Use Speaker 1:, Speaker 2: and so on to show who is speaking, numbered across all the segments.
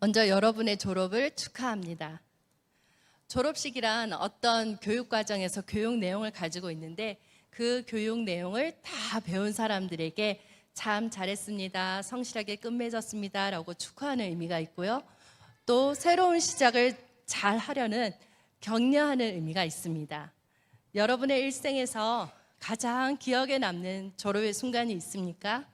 Speaker 1: 먼저 여러분의 졸업을 축하합니다. 졸업식이란 어떤 교육 과정에서 교육 내용을 가지고 있는데 그 교육 내용을 다 배운 사람들에게 참 잘했습니다, 성실하게 끝맺었습니다 라고 축하하는 의미가 있고요. 또 새로운 시작을 잘 하려는 격려하는 의미가 있습니다. 여러분의 일생에서 가장 기억에 남는 졸업의 순간이 있습니까?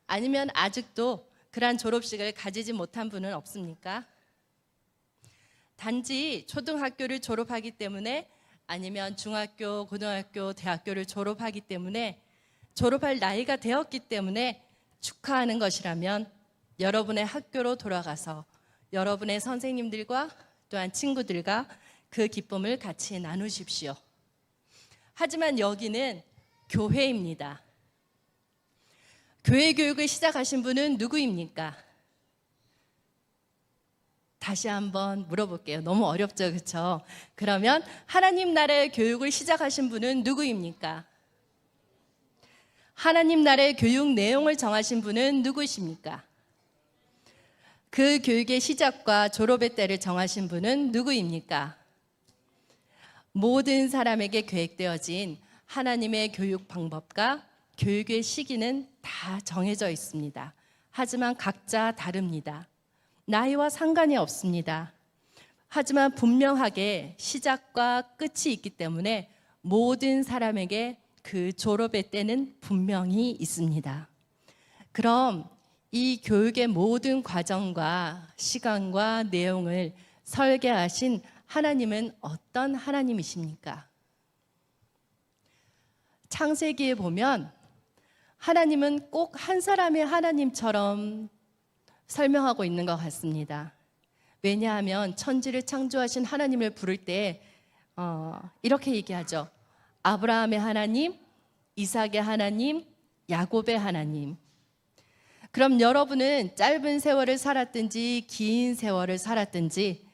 Speaker 1: 아니면 아직도 그러한 졸업식을 가지지 못한 분은 없습니까? 단지 초등학교를 졸업하기 때문에 아니면 중학교, 고등학교, 대학교를 졸업하기 때문에 졸업할 나이가 되었기 때문에 축하하는 것이라면 여러분의 학교로 돌아가서 여러분의 선생님들과 또한 친구들과 그 기쁨을 같이 나누십시오. 하지만 여기는 교회입니다. 교회 교육을 시작하신 분은 누구입니까? 다시 한번 물어볼게요. 너무 어렵죠, 그렇죠? 그러면 하나님 나라의 교육을 시작하신 분은 누구입니까? 하나님 나라의 교육 내용을 정하신 분은 누구십니까? 그 교육의 시작과 졸업의 때를 정하신 분은 누구입니까? 모든 사람에게 계획되어진 하나님의 교육 방법과 교육의 시기는 다 정해져 있습니다. 하지만 각자 다릅니다. 나이와 상관이 없습니다. 하지만 분명하게 시작과 끝이 있기 때문에 모든 사람에게 그 졸업의 때는 분명히 있습니다. 그럼 이 교육의 모든 과정과 시간과 내용을 설계하신 하나님은 어떤 하나님이십니까? 창세기에 보면 하나님은 꼭 한 사람의 하나님처럼 설명하고 있는 것 같습니다. 왜냐하면 천지를 창조하신 하나님을 부를 때 이렇게 얘기하죠. 아브라함의 하나님, 이삭의 하나님, 야곱의 하나님. 그럼 여러분은 짧은 세월을 살았든지 긴 세월을 살았든지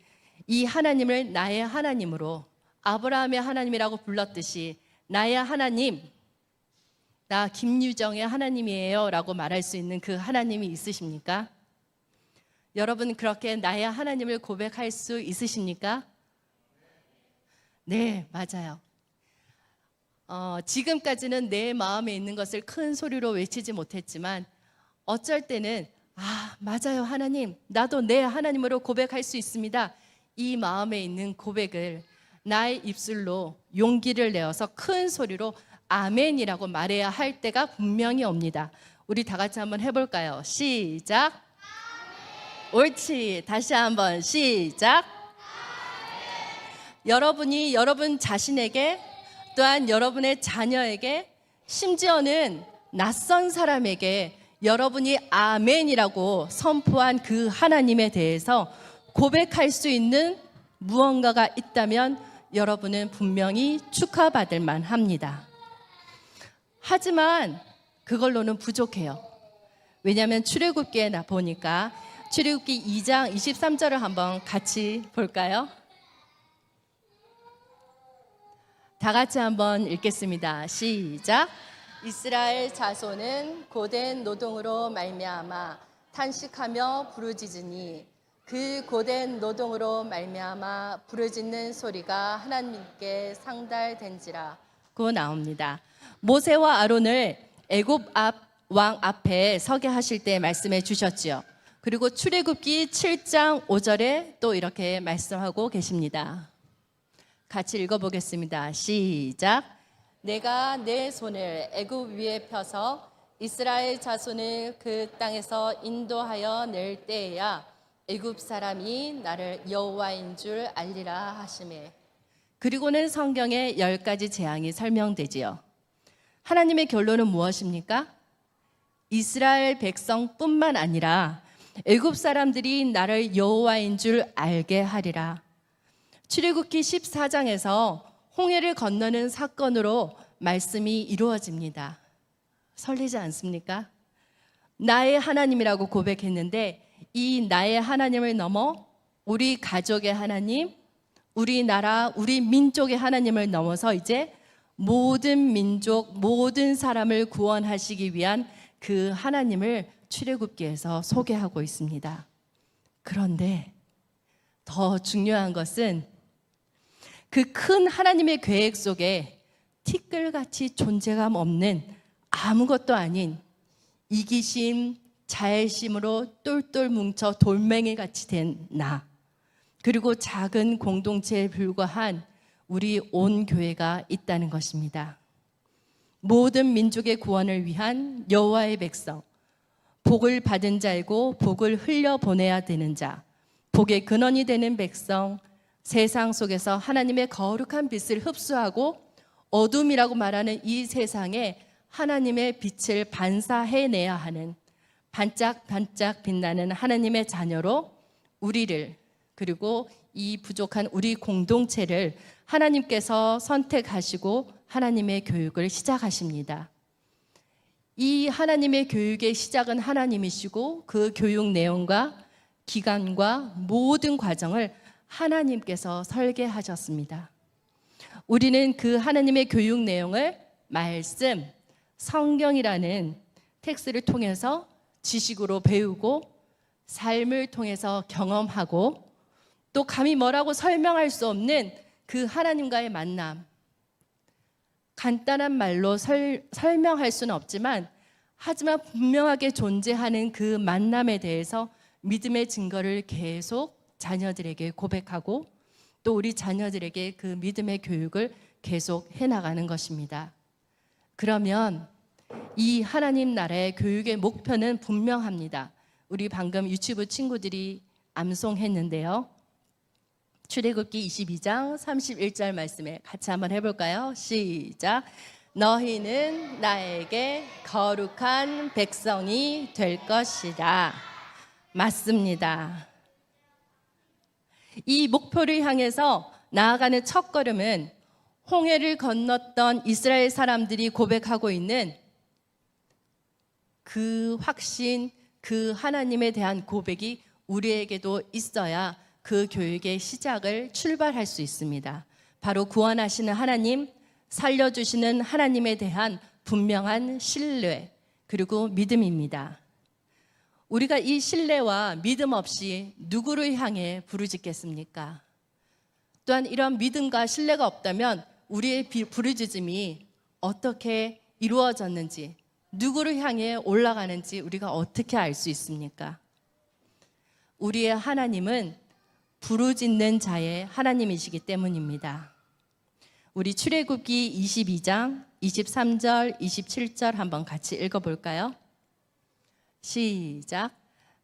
Speaker 1: 이 하나님을 나의 하나님으로 아브라함의 하나님이라고 불렀듯이 나의 하나님, 나 김유정의 하나님이에요 라고 말할 수 있는 그 하나님이 있으십니까? 여러분 그렇게 나의 하나님을 고백할 수 있으십니까? 네, 맞아요. 지금까지는 내 마음에 있는 것을 큰 소리로 외치지 못했지만 어쩔 때는 맞아요 하나님, 나도 내 하나님으로 고백할 수 있습니다. 이 마음에 있는 고백을 나의 입술로 용기를 내어서 큰 소리로 아멘이라고 말해야 할 때가 분명히 옵니다. 우리 다 같이 한번 해볼까요? 시작. 옳지. 다시 한번 시작. 여러분이 여러분 자신에게 또한 여러분의 자녀에게 심지어는 낯선 사람에게 여러분이 아멘이라고 선포한 그 하나님에 대해서 고백할 수 있는 무언가가 있다면 여러분은 분명히 축하받을 만합니다. 하지만 그걸로는 부족해요. 왜냐하면 출애굽기에 보니까 출애굽기 2장 23절을 한번 같이 볼까요? 다 같이 한번 읽겠습니다. 시작. 이스라엘 자손은 고된 노동으로 말미암아 탄식하며 부르짖으니 그 고된 노동으로 말미암아 부르짖는 소리가 하나님께 상달된지라 고 나옵니다. 모세와 아론을 애굽 왕 앞에 서게 하실 때 말씀해 주셨지요. 그리고 출애굽기 7장 5절에 또 이렇게 말씀하고 계십니다. 같이 읽어보겠습니다. 시작. 내가 내 손을 애굽 위에 펴서 이스라엘 자손을 그 땅에서 인도하여 낼 때에야 애굽 사람이 나를 여호와인 줄 알리라 하시매. 그리고는 성경에 10가지 재앙이 설명되지요. 하나님의 결론은 무엇입니까? 이스라엘 백성뿐만 아니라 애굽 사람들이 나를 여호와인 줄 알게 하리라. 출애굽기 14장에서 홍해를 건너는 사건으로 말씀이 이루어집니다. 설레지 않습니까? 나의 하나님이라고 고백했는데 이 나의 하나님을 넘어 우리 가족의 하나님, 우리 나라, 우리 민족의 하나님을 넘어서 이제 모든 민족, 모든 사람을 구원하시기 위한 그 하나님을 출애굽기에서 소개하고 있습니다. 그런데 더 중요한 것은 그 큰 하나님의 계획 속에 티끌같이 존재감 없는 아무것도 아닌 이기심, 자애심으로 똘똘 뭉쳐 돌멩이같이 된 나, 그리고 작은 공동체에 불과한 우리 온 교회가 있다는 것입니다. 모든 민족의 구원을 위한 여호와의 백성, 복을 받은 자이고 복을 흘려보내야 되는 자, 복의 근원이 되는 백성, 세상 속에서 하나님의 거룩한 빛을 흡수하고 어둠이라고 말하는 이 세상에 하나님의 빛을 반사해내야 하는 반짝반짝 빛나는 하나님의 자녀로 우리를, 그리고 이 부족한 우리 공동체를 하나님께서 선택하시고 하나님의 교육을 시작하십니다. 이 하나님의 교육의 시작은 하나님이시고 그 교육 내용과 기간과 모든 과정을 하나님께서 설계하셨습니다. 우리는 그 하나님의 교육 내용을 말씀, 성경이라는 텍스트를 통해서 지식으로 배우고 삶을 통해서 경험하고 또 감히 뭐라고 설명할 수 없는 그 하나님과의 만남, 간단한 말로 설명할 수는 없지만 하지만 분명하게 존재하는 그 만남에 대해서 믿음의 증거를 계속 자녀들에게 고백하고 또 우리 자녀들에게 그 믿음의 교육을 계속 해나가는 것입니다. 그러면 이 하나님 나라의 교육의 목표는 분명합니다. 우리 방금 유치부 친구들이 암송했는데요. 출애굽기 22장 31절 말씀에 같이 한번 해볼까요? 시작. 너희는 나에게 거룩한 백성이 될 것이다. 맞습니다. 이 목표를 향해서 나아가는 첫걸음은 홍해를 건넜던 이스라엘 사람들이 고백하고 있는 그 확신, 그 하나님에 대한 고백이 우리에게도 있어야 그 교육의 시작을 출발할 수 있습니다. 바로 구원하시는 하나님, 살려주시는 하나님에 대한 분명한 신뢰, 그리고 믿음입니다. 우리가 이 신뢰와 믿음 없이 누구를 향해 부르짖겠습니까? 또한 이런 믿음과 신뢰가 없다면 우리의 부르짖음이 어떻게 이루어졌는지, 누구를 향해 올라가는지 우리가 어떻게 알 수 있습니까? 우리의 하나님은 부르짖는 자의 하나님이시기 때문입니다. 우리 출애굽기 22장 23절, 27절 한번 같이 읽어볼까요? 시작.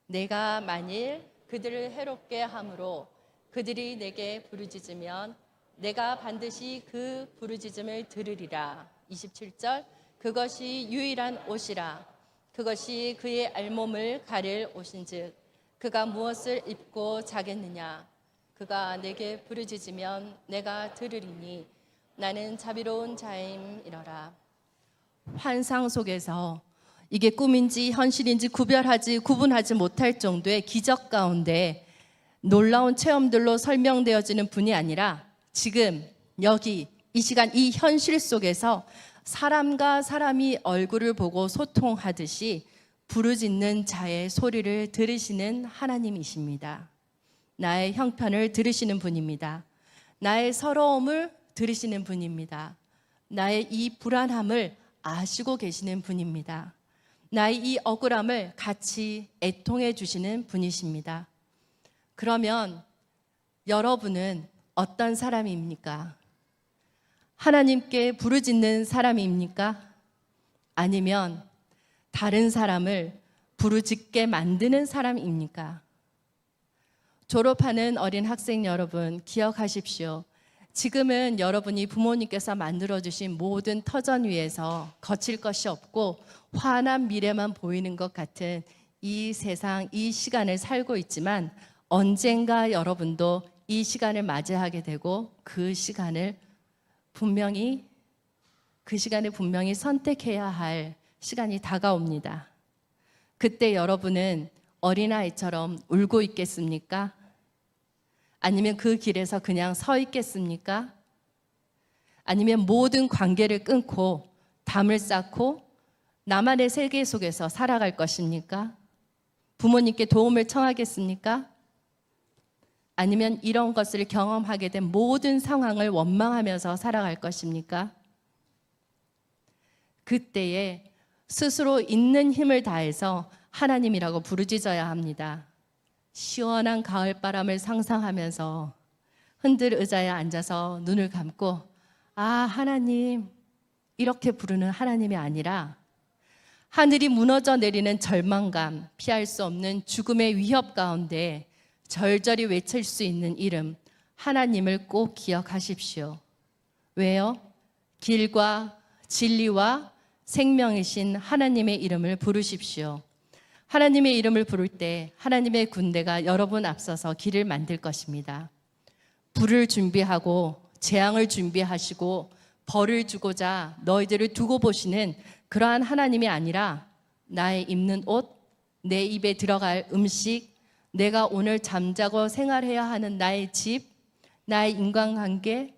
Speaker 1: 내가 만일 그들을 해롭게 함으로 그들이 내게 부르짖으면 내가 반드시 그 부르짖음을 들으리라. 27절. 그것이 유일한 옷이라. 그것이 그의 알몸을 가릴 옷인즉 그가 무엇을 입고 자겠느냐. 그가 내게 부르짖으면 내가 들으리니 나는 자비로운 자임이러라. 환상 속에서 이게 꿈인지 현실인지 구분하지 못할 정도의 기적 가운데 놀라운 체험들로 설명되어지는 분이 아니라 지금 여기 이 시간 이 현실 속에서 사람과 사람이 얼굴을 보고 소통하듯이 부르짖는 자의 소리를 들으시는 하나님이십니다. 나의 형편을 들으시는 분입니다. 나의 서러움을 들으시는 분입니다. 나의 이 불안함을 아시고 계시는 분입니다. 나의 이 억울함을 같이 애통해 주시는 분이십니다. 그러면 여러분은 어떤 사람입니까? 하나님께 부르짖는 사람입니까? 아니면 다른 사람을 부르짖게 만드는 사람입니까? 졸업하는 어린 학생 여러분, 기억하십시오. 지금은 여러분이 부모님께서 만들어주신 모든 터전 위에서 거칠 것이 없고 환한 미래만 보이는 것 같은 이 세상, 이 시간을 살고 있지만 언젠가 여러분도 이 시간을 맞이하게 되고 그 시간을 분명히 선택해야 할 시간이 다가옵니다. 그때 여러분은 어린아이처럼 울고 있겠습니까? 아니면 그 길에서 그냥 서 있겠습니까? 아니면 모든 관계를 끊고 담을 쌓고 나만의 세계 속에서 살아갈 것입니까? 부모님께 도움을 청하겠습니까? 아니면 이런 것을 경험하게 된 모든 상황을 원망하면서 살아갈 것입니까? 그때에 스스로 있는 힘을 다해서 하나님이라고 부르짖어야 합니다. 시원한 가을바람을 상상하면서 흔들 의자에 앉아서 눈을 감고 하나님, 이렇게 부르는 하나님이 아니라 하늘이 무너져 내리는 절망감, 피할 수 없는 죽음의 위협 가운데 절절히 외칠 수 있는 이름, 하나님을 꼭 기억하십시오. 왜요? 길과 진리와 생명이신 하나님의 이름을 부르십시오. 하나님의 이름을 부를 때 하나님의 군대가 여러분 앞서서 길을 만들 것입니다. 불을 준비하고 재앙을 준비하시고 벌을 주고자 너희들을 두고 보시는 그러한 하나님이 아니라 나의 입는 옷, 내 입에 들어갈 음식, 내가 오늘 잠자고 생활해야 하는 나의 집, 나의 인간관계,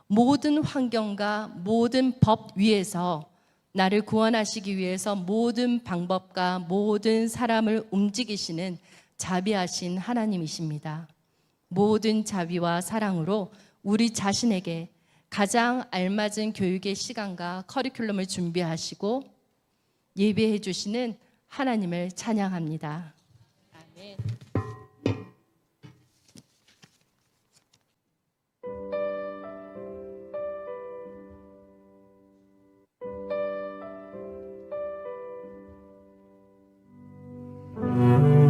Speaker 1: 모든 환경과 모든 법 위에서 나를 구원하시기 위해서 모든 방법과 모든 사람을 움직이시는 자비하신 하나님이십니다. 모든 자비와 사랑으로 우리 자신에게 가장 알맞은 교육의 시간과 커리큘럼을 준비하시고 예배해 주시는 하나님을 찬양합니다. 아멘.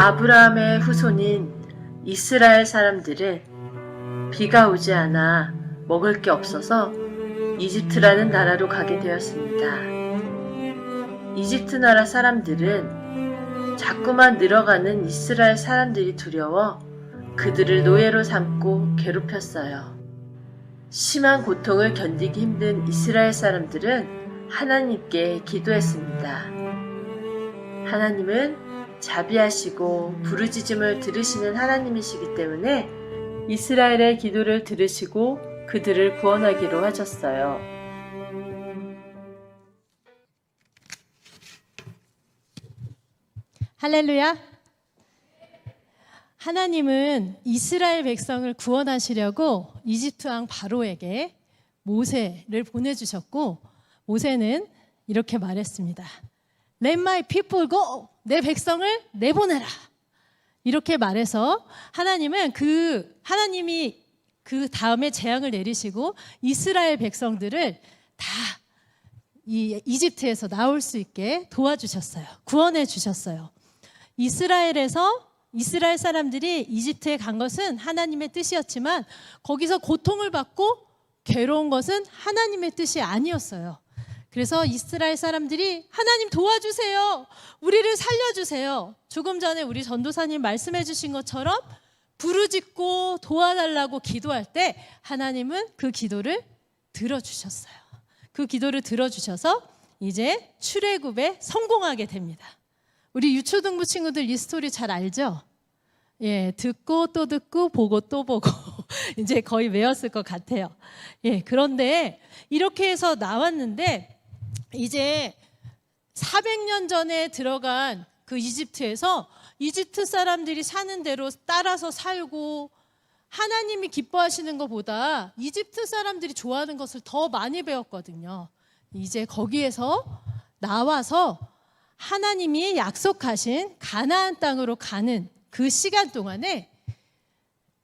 Speaker 2: 아브라함의 후손인 이스라엘 사람들은 비가 오지 않아 먹을 게 없어서 이집트라는 나라로 가게 되었습니다. 이집트 나라 사람들은 자꾸만 늘어가는 이스라엘 사람들이 두려워 그들을 노예로 삼고 괴롭혔어요. 심한 고통을 견디기 힘든 이스라엘 사람들은 하나님께 기도했습니다. 하나님은 자비하시고 부르짖음을 들으시는 하나님이시기 때문에 이스라엘의 기도를 들으시고 그들을 구원하기로 하셨어요.
Speaker 3: 할렐루야. 하나님은 이스라엘 백성을 구원하시려고 이집트 왕 바로에게 모세를 보내주셨고, 모세는 이렇게 말했습니다. Let my people go. 내 백성을 내보내라. 이렇게 말해서 하나님이 그 다음에 재앙을 내리시고 이스라엘 백성들을 다 이 이집트에서 나올 수 있게 도와주셨어요. 구원해 주셨어요. 이스라엘 사람들이 이집트에 간 것은 하나님의 뜻이었지만 거기서 고통을 받고 괴로운 것은 하나님의 뜻이 아니었어요. 그래서 이스라엘 사람들이 하나님 도와주세요. 우리를 살려주세요. 조금 전에 우리 전도사님 말씀해 주신 것처럼 부르짖고 도와달라고 기도할 때 하나님은 그 기도를 들어주셨어요. 그 기도를 들어주셔서 이제 출애굽에 성공하게 됩니다. 우리 유초등부 친구들 이 스토리 잘 알죠? 예, 듣고 또 듣고 보고 또 보고 이제 거의 외웠을 것 같아요. 예, 그런데 이렇게 해서 나왔는데 이제 400년 전에 들어간 그 이집트에서 이집트 사람들이 사는 대로 따라서 살고 하나님이 기뻐하시는 것보다 이집트 사람들이 좋아하는 것을 더 많이 배웠거든요. 이제 거기에서 나와서 하나님이 약속하신 가나안 땅으로 가는 그 시간 동안에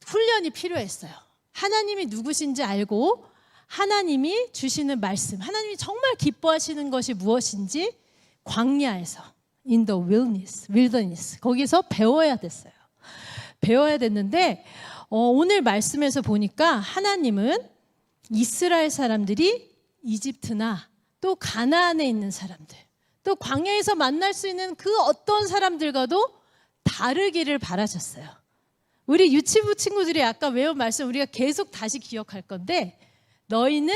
Speaker 3: 훈련이 필요했어요. 하나님이 누구신지 알고 하나님이 주시는 말씀, 하나님이 정말 기뻐하시는 것이 무엇인지 광야에서 in the wilderness 거기서 배워야 됐어요. 배워야 됐는데 오늘 말씀에서 보니까 하나님은 이스라엘 사람들이 이집트나 또 가나안에 있는 사람들, 또 광야에서 만날 수 있는 그 어떤 사람들과도 다르기를 바라셨어요. 우리 유치부 친구들이 아까 외운 말씀 우리가 계속 다시 기억할 건데, 너희는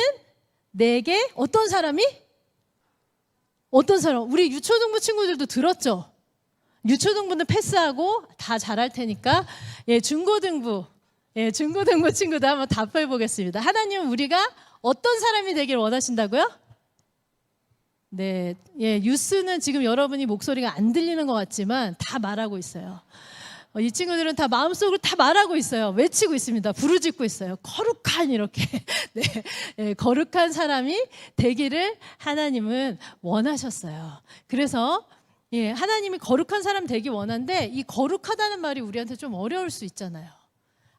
Speaker 3: 내게 어떤 사람? 우리 유초등부 친구들도 들었죠? 유초등부는 패스하고 다 잘할 테니까 중고등부 친구도 한번 답해 보겠습니다. 하나님은 우리가 어떤 사람이 되길 원하신다고요? 네, 뉴스는 지금 여러분이 목소리가 안 들리는 것 같지만 다 말하고 있어요. 이 친구들은 다 마음속으로 다 말하고 있어요. 외치고 있습니다. 부르짖고 있어요. 거룩한 이렇게 네, 예, 거룩한 사람이 되기를 하나님은 원하셨어요. 그래서 예, 하나님이 거룩한 사람 되기 원한데 이 거룩하다는 말이 우리한테 좀 어려울 수 있잖아요.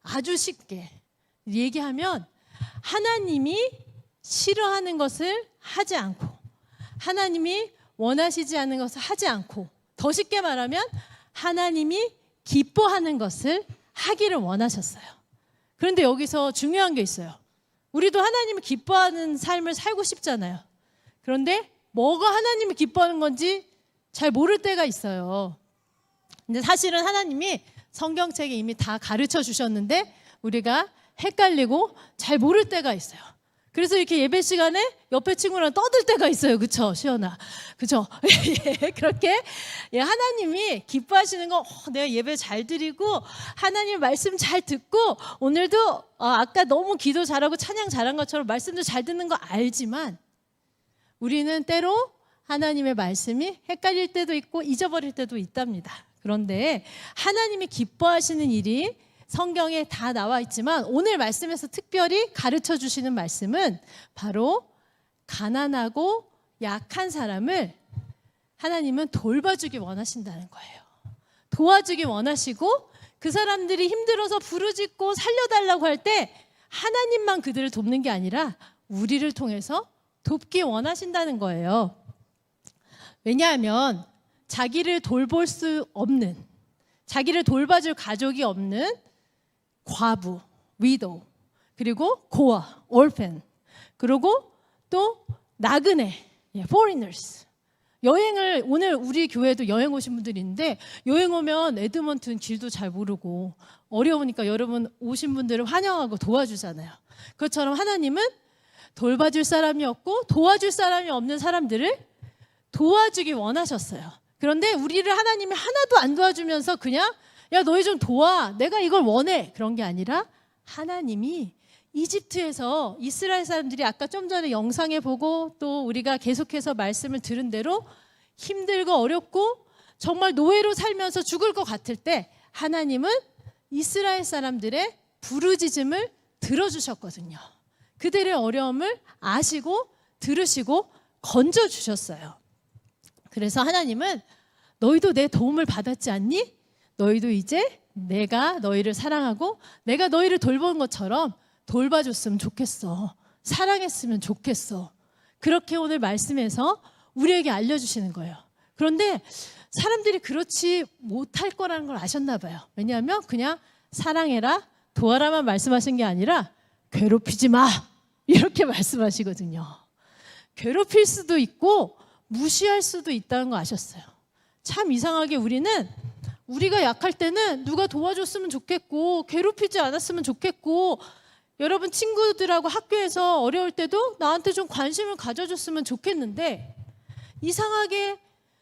Speaker 3: 아주 쉽게 얘기하면 하나님이 싫어하는 것을 하지 않고 하나님이 원하시지 않는 것을 하지 않고 더 쉽게 말하면 하나님이 기뻐하는 것을 하기를 원하셨어요. 그런데 여기서 중요한 게 있어요. 우리도 하나님을 기뻐하는 삶을 살고 싶잖아요. 그런데 뭐가 하나님을 기뻐하는 건지 잘 모를 때가 있어요. 근데 사실은 하나님이 성경책에 이미 다 가르쳐 주셨는데 우리가 헷갈리고 잘 모를 때가 있어요. 그래서 이렇게 예배 시간에 옆에 친구랑 떠들 때가 있어요. 그쵸? 시연아. 그쵸? 예, 그렇게 예, 하나님이 기뻐하시는 거 내가 예배 잘 드리고 하나님 말씀 잘 듣고 오늘도 아까 너무 기도 잘하고 찬양 잘한 것처럼 말씀도 잘 듣는 거 알지만 우리는 때로 하나님의 말씀이 헷갈릴 때도 있고 잊어버릴 때도 있답니다. 그런데 하나님이 기뻐하시는 일이 성경에 다 나와 있지만 오늘 말씀에서 특별히 가르쳐 주시는 말씀은 바로 가난하고 약한 사람을 하나님은 돌봐주기 원하신다는 거예요. 도와주기 원하시고 그 사람들이 힘들어서 부르짖고 살려달라고 할 때 하나님만 그들을 돕는 게 아니라 우리를 통해서 돕기 원하신다는 거예요. 왜냐하면 자기를 돌볼 수 없는, 자기를 돌봐줄 가족이 없는 과부, 위도우, 그리고 고아, orphan, 그리고 또 나그네, foreigners. 여행을 오늘 우리 교회도 여행 오신 분들이 있는데 여행 오면 에드먼튼 길도 잘 모르고 어려우니까 여러분 오신 분들을 환영하고 도와주잖아요. 그것처럼 하나님은 돌봐줄 사람이 없고 도와줄 사람이 없는 사람들을 도와주기 원하셨어요. 그런데 우리를 하나님이 하나도 안 도와주면서 그냥 야 너희 좀 도와 내가 이걸 원해 그런 게 아니라 하나님이 이집트에서 이스라엘 사람들이 아까 좀 전에 영상에 보고 또 우리가 계속해서 말씀을 들은 대로 힘들고 어렵고 정말 노예로 살면서 죽을 것 같을 때 하나님은 이스라엘 사람들의 부르짖음을 들어주셨거든요. 그들의 어려움을 아시고 들으시고 건져주셨어요. 그래서 하나님은 너희도 내 도움을 받았지 않니? 너희도 이제 내가 너희를 사랑하고 내가 너희를 돌본 것처럼 돌봐줬으면 좋겠어. 사랑했으면 좋겠어. 그렇게 오늘 말씀에서 우리에게 알려주시는 거예요. 그런데 사람들이 그렇지 못할 거라는 걸 아셨나 봐요. 왜냐하면 그냥 사랑해라, 도와라만 말씀하신 게 아니라 괴롭히지 마 이렇게 말씀하시거든요. 괴롭힐 수도 있고 무시할 수도 있다는 거 아셨어요. 참 이상하게 우리가 약할 때는 누가 도와줬으면 좋겠고 괴롭히지 않았으면 좋겠고 여러분 친구들하고 학교에서 어려울 때도 나한테 좀 관심을 가져줬으면 좋겠는데 이상하게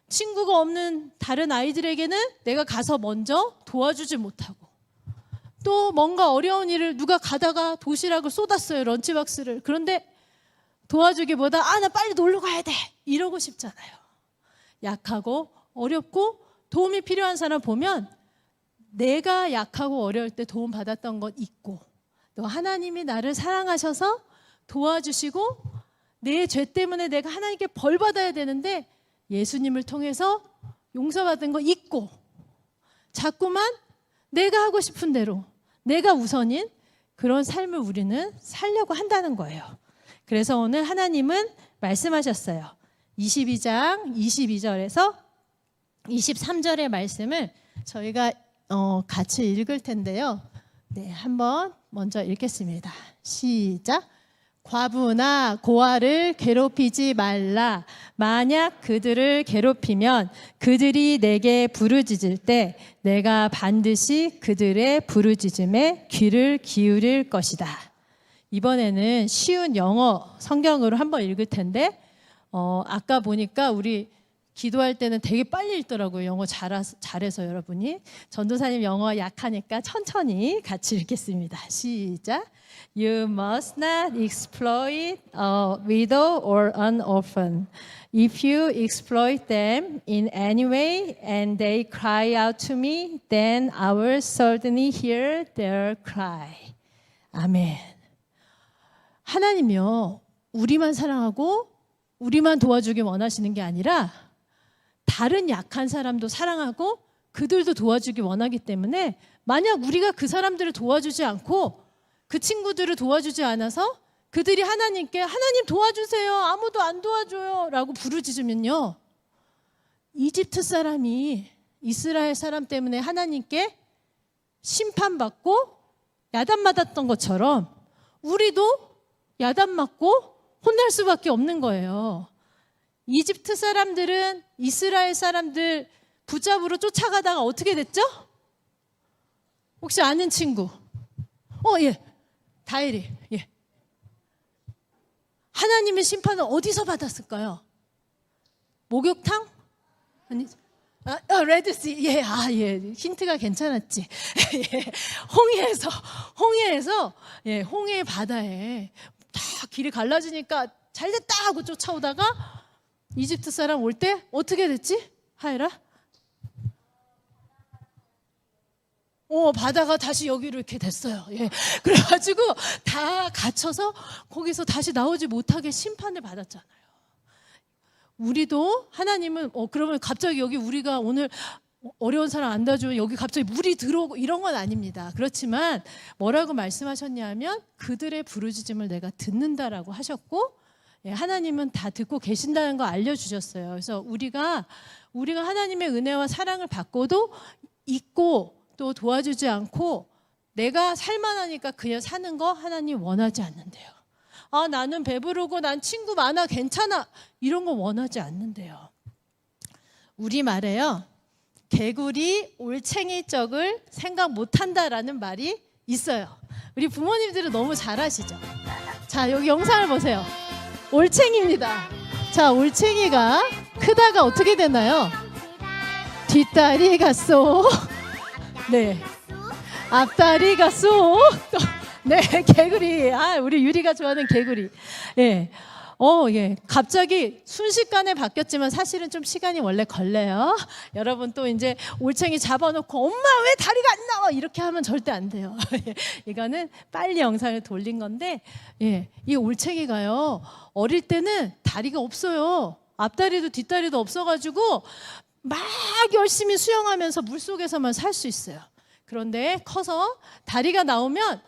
Speaker 3: 친구가 없는 다른 아이들에게는 내가 가서 먼저 도와주지 못하고 또 뭔가 어려운 일을 누가 가다가 도시락을 쏟았어요. 런치박스를. 그런데 도와주기보다 나 빨리 놀러 가야 돼 이러고 싶잖아요. 약하고 어렵고 도움이 필요한 사람 보면 내가 약하고 어려울 때 도움 받았던 것 있고 또 하나님이 나를 사랑하셔서 도와주시고 내 죄 때문에 내가 하나님께 벌 받아야 되는데 예수님을 통해서 용서받은 거 있고 자꾸만 내가 하고 싶은 대로 내가 우선인 그런 삶을 우리는 살려고 한다는 거예요. 그래서 오늘 하나님은 말씀하셨어요. 22장 22절에서 23절의 말씀을 저희가 같이 읽을 텐데요. 네, 한번 먼저 읽겠습니다. 시작. 과부나 고아를 괴롭히지 말라. 만약 그들을 괴롭히면 그들이 내게 부르짖을 때 내가 반드시 그들의 부르짖음에 귀를 기울일 것이다. 이번에는 쉬운 영어 성경으로 한번 읽을 텐데 아까 보니까 우리 기도할 때는 되게 빨리 읽더라고요. 영어 잘해서 여러분이. 전도사님 영어 약하니까 천천히 같이 읽겠습니다. 시작. You must not exploit a widow or an orphan. If you exploit them in any way and they cry out to me, then I will certainly hear their cry. 아멘. 하나님이요, 우리만 사랑하고 우리만 도와주길 원하시는 게 아니라 다른 약한 사람도 사랑하고 그들도 도와주길 원하기 때문에 만약 우리가 그 사람들을 도와주지 않고 그 친구들을 도와주지 않아서 그들이 하나님께 하나님 도와주세요, 아무도 안 도와줘요 라고 부르짖으면요, 이집트 사람이 이스라엘 사람 때문에 하나님께 심판받고 야단맞았던 것처럼 우리도 야단맞고 혼날 수밖에 없는 거예요. 이집트 사람들은 이스라엘 사람들 붙잡으러 쫓아가다가 어떻게 됐죠? 혹시 아는 친구? 예, 다혜리. 예. 하나님의 심판은 어디서 받았을까요? 목욕탕? 아니, 레드씨. 예, 예, 힌트가 괜찮았지. 예, 홍해에서, 예, 홍해 바다에 다 길이 갈라지니까 잘됐다 하고 쫓아오다가 이집트 사람 올 때 어떻게 됐지? 하이라? 바다가 다시 여기로 이렇게 됐어요. 예. 그래가지고 다 갇혀서 거기서 다시 나오지 못하게 심판을 받았잖아요. 우리도 하나님은 그러면 갑자기 여기 우리가 오늘 어려운 사람 안 도와주면 여기 갑자기 물이 들어오고 이런 건 아닙니다. 그렇지만 뭐라고 말씀하셨냐면 그들의 부르짖음을 내가 듣는다라고 하셨고, 예, 하나님은 다 듣고 계신다는 거 알려주셨어요. 그래서 우리가 하나님의 은혜와 사랑을 받고도 잊고 또 도와주지 않고 내가 살만하니까 그냥 사는 거 하나님 원하지 않는데요. 나는 배부르고 난 친구 많아 괜찮아 이런 거 원하지 않는데요. 우리말에요, 개구리 올챙이 쩍을 생각 못한다라는 말이 있어요. 우리 부모님들은 너무 잘 아시죠? 자, 여기 영상을 보세요. 올챙이입니다. 자, 올챙이가 크다가 어떻게 되나요? 뒷다리가 쏙, 네, 앞다리가 쏙. 네, 개구리. 우리 유리가 좋아하는 개구리. 예. 예. 갑자기 순식간에 바뀌었지만 사실은 좀 시간이 원래 걸려요. 여러분 또 이제 올챙이 잡아놓고 엄마 왜 다리가 안 나와? 이렇게 하면 절대 안 돼요. 이거는 빨리 영상을 돌린 건데, 예. 이 올챙이가요, 어릴 때는 다리가 없어요. 앞다리도 뒷다리도 없어가지고 막 열심히 수영하면서 물속에서만 살 수 있어요. 그런데 커서 다리가 나오면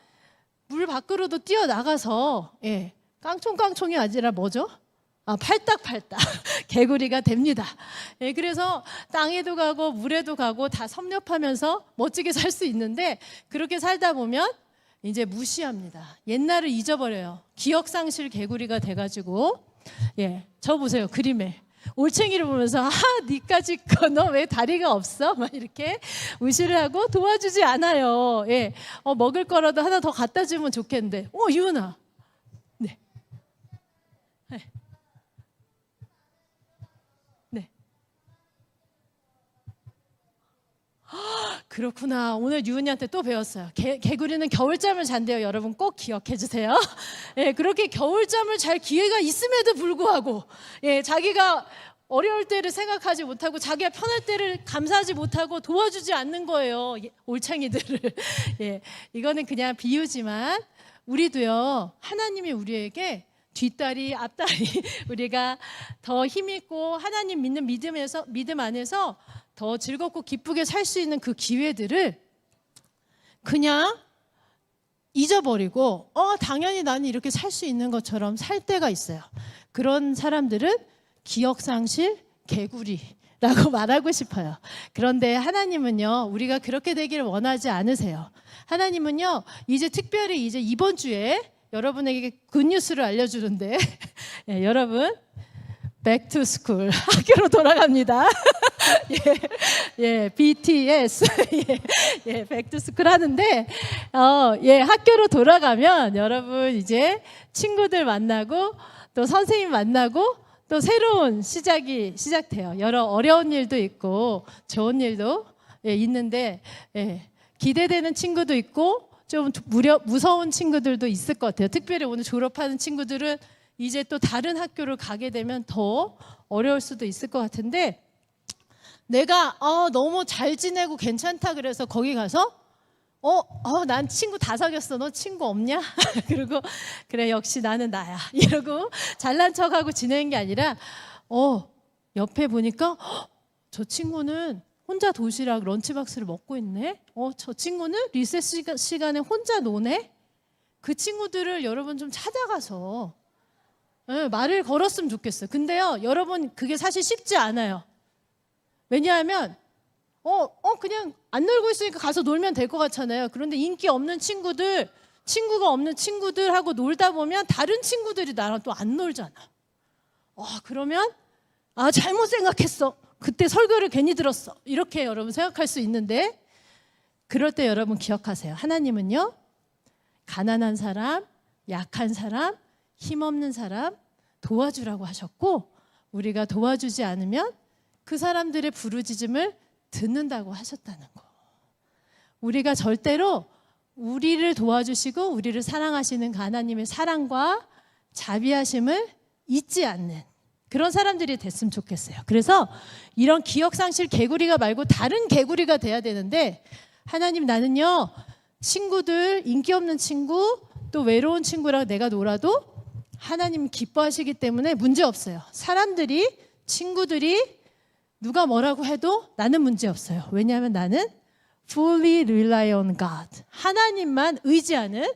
Speaker 3: 물 밖으로도 뛰어나가서, 예, 깡총깡총이 아니라 뭐죠? 팔딱팔딱 개구리가 됩니다. 예, 그래서 땅에도 가고 물에도 가고 다 섭렵하면서 멋지게 살 수 있는데 그렇게 살다 보면 이제 무시합니다. 옛날을 잊어버려요. 기억상실 개구리가 돼가지고, 예, 저 보세요, 그림에. 올챙이를 보면서 니까지 거 너 왜 다리가 없어? 막 이렇게 무시를 하고 도와주지 않아요. 예, 먹을 거라도 하나 더 갖다 주면 좋겠는데. 유은아. 네. 네. 네. 그렇구나. 오늘 유은이한테 또 배웠어요. 개구리는 겨울잠을 잔대요. 여러분 꼭 기억해 주세요. 예, 그렇게 겨울잠을 잘 기회가 있음에도 불구하고, 예, 자기가 어려울 때를 생각하지 못하고 자기가 편할 때를 감사하지 못하고 도와주지 않는 거예요. 올챙이들을. 예, 이거는 그냥 비유지만 우리도요, 하나님이 우리에게 뒷다리, 앞다리 우리가 더 힘있고 하나님 믿는 믿음 안에서 더 즐겁고 기쁘게 살 수 있는 그 기회들을 그냥 잊어버리고 당연히 나는 이렇게 살 수 있는 것처럼 살 때가 있어요. 그런 사람들은 기억상실 개구리라고 말하고 싶어요. 그런데 하나님은요, 우리가 그렇게 되기를 원하지 않으세요. 하나님은요, 이제 특별히 이제 이번 주에 여러분에게 굿뉴스를 알려주는데, 예, 여러분 back to school 학교로 돌아갑니다. 예, BTS 예, back to school 하는데, 예, 학교로 돌아가면 여러분 이제 친구들 만나고 또 선생님 만나고 또 새로운 시작이 시작돼요. 여러 어려운 일도 있고 좋은 일도 있는데 기대되는 친구도 있고 좀 무서운 친구들도 있을 것 같아요. 특별히 오늘 졸업하는 친구들은 이제 또 다른 학교를 가게 되면 더 어려울 수도 있을 것 같은데, 내가 너무 잘 지내고 괜찮다 그래서 거기 가서 난 친구 다 사귀었어. 너 친구 없냐? 그리고 그래 역시 나는 나야. 이러고 잘난 척하고 지내는 게 아니라 옆에 보니까 저 친구는 혼자 도시락 런치박스를 먹고 있네. 저 친구는 리세스 시간에 혼자 노네. 그 친구들을 여러분 좀 찾아가서 말을 걸었으면 좋겠어요. 근데요, 여러분 그게 사실 쉽지 않아요. 왜냐하면 그냥 안 놀고 있으니까 가서 놀면 될 것 같잖아요. 그런데 인기 없는 친구들, 친구가 없는 친구들하고 놀다 보면 다른 친구들이 나랑 또 안 놀잖아. 그러면 잘못 생각했어. 그때 설교를 괜히 들었어. 이렇게 여러분 생각할 수 있는데, 그럴 때 여러분 기억하세요. 하나님은요, 가난한 사람, 약한 사람, 힘없는 사람 도와주라고 하셨고, 우리가 도와주지 않으면 그 사람들의 부르짖음을 듣는다고 하셨다는 거. 우리가 절대로 우리를 도와주시고 우리를 사랑하시는 하나님의 사랑과 자비하심을 잊지 않는 그런 사람들이 됐으면 좋겠어요. 그래서 이런 기억상실 개구리가 말고 다른 개구리가 돼야 되는데, 하나님, 나는요 친구들, 인기 없는 친구, 또 외로운 친구랑 내가 놀아도 하나님 기뻐하시기 때문에 문제 없어요. 사람들이, 친구들이 누가 뭐라고 해도 나는 문제 없어요. 왜냐하면 나는 fully rely on God, 하나님만 의지하는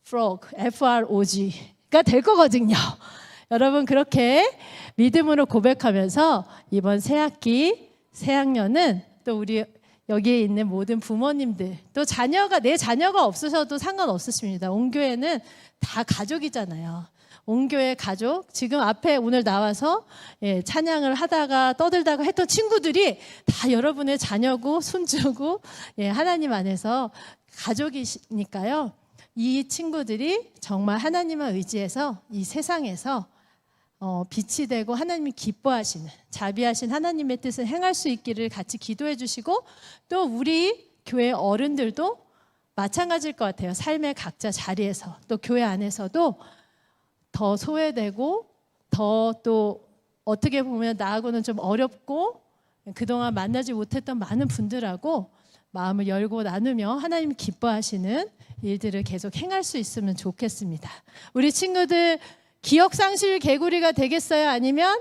Speaker 3: frog, F-R-O-G가 될 거거든요. 여러분 그렇게 믿음으로 고백하면서 이번 새학기, 새학년은 또 우리 여기에 있는 모든 부모님들, 또 내 자녀가 없으셔도 상관없으십니다. 온 교회는 다 가족이잖아요. 온 교회 가족, 지금 앞에 오늘 나와서 찬양을 하다가 떠들다가 했던 친구들이 다 여러분의 자녀고 손주고 하나님 안에서 가족이니까요. 이 친구들이 정말 하나님을 의지해서 이 세상에서 빛이 되고 하나님이 기뻐하시는, 자비하신 하나님의 뜻을 행할 수 있기를 같이 기도해 주시고, 또 우리 교회 어른들도 마찬가지일 것 같아요. 삶의 각자 자리에서, 또 교회 안에서도 더 소외되고 더 또 어떻게 보면 나하고는 좀 어렵고 그동안 만나지 못했던 많은 분들하고 마음을 열고 나누며 하나님 기뻐하시는 일들을 계속 행할 수 있으면 좋겠습니다. 우리 친구들 기억상실 개구리가 되겠어요? 아니면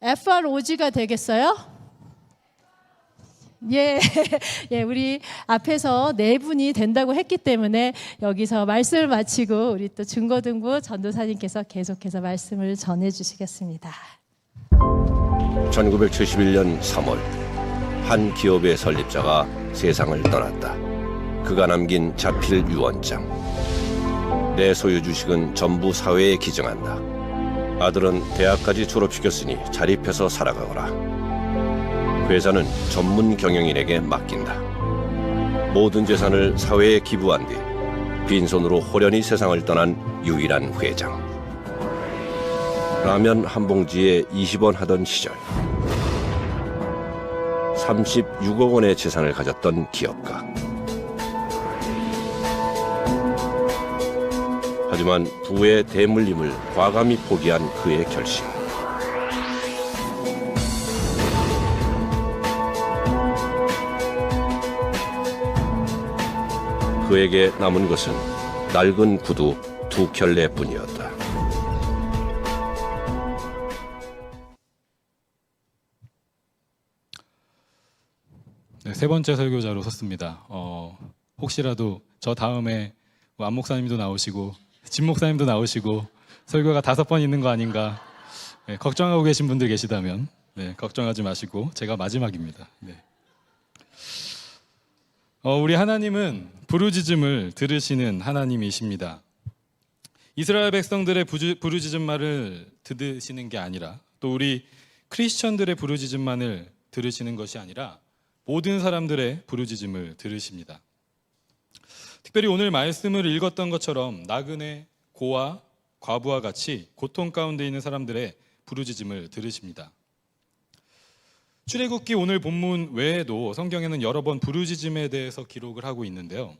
Speaker 3: FROG가 되겠어요? 우리 앞에서 4분이 된다고 했기 때문에 여기서 말씀을 마치고 우리 또 중고등부 전도사님께서 계속해서 말씀을 전해주시겠습니다.
Speaker 4: 1971년 3월 한 기업의 설립자가 세상을 떠났다. 그가 남긴 자필 유언장. 내 소유 주식은 전부 사회에 기증한다. 아들은 대학까지 졸업시켰으니 자립해서 살아가거라. 회사는 전문 경영인에게 맡긴다. 모든 재산을 사회에 기부한 뒤 빈손으로 호련히 세상을 떠난 유일한 회장. 라면 한 봉지에 20원 하던 시절 36억 원의 재산을 가졌던 기업가. 하지만 부의 대물림을 과감히 포기한 그의 결심. 그에게 남은 것은 낡은 구두 2켤레뿐이었다.
Speaker 5: 네, 세 번째 설교자로 섰습니다. 혹시라도 저 다음에 안 목사님도 나오시고 진 목사님도 나오시고 설교가 5번 있는 거 아닌가 걱정하고 계신 분들 계시다면 걱정하지 마시고 제가 마지막입니다. 우리 하나님은 부르짖음을 들으시는 하나님이십니다. 이스라엘 백성들의 부르짖음만을 들으시는 게 아니라, 또 우리 크리스천들의 부르짖음만을 들으시는 것이 아니라 모든 사람들의 부르짖음을 들으십니다. 특별히 오늘 말씀을 읽었던 것처럼 나그네, 고아, 과부와 같이 고통 가운데 있는 사람들의 부르짖음을 들으십니다. 출애굽기 오늘 본문 외에도 성경에는 여러 번 부르짖음에 대해서 기록을 하고 있는데요.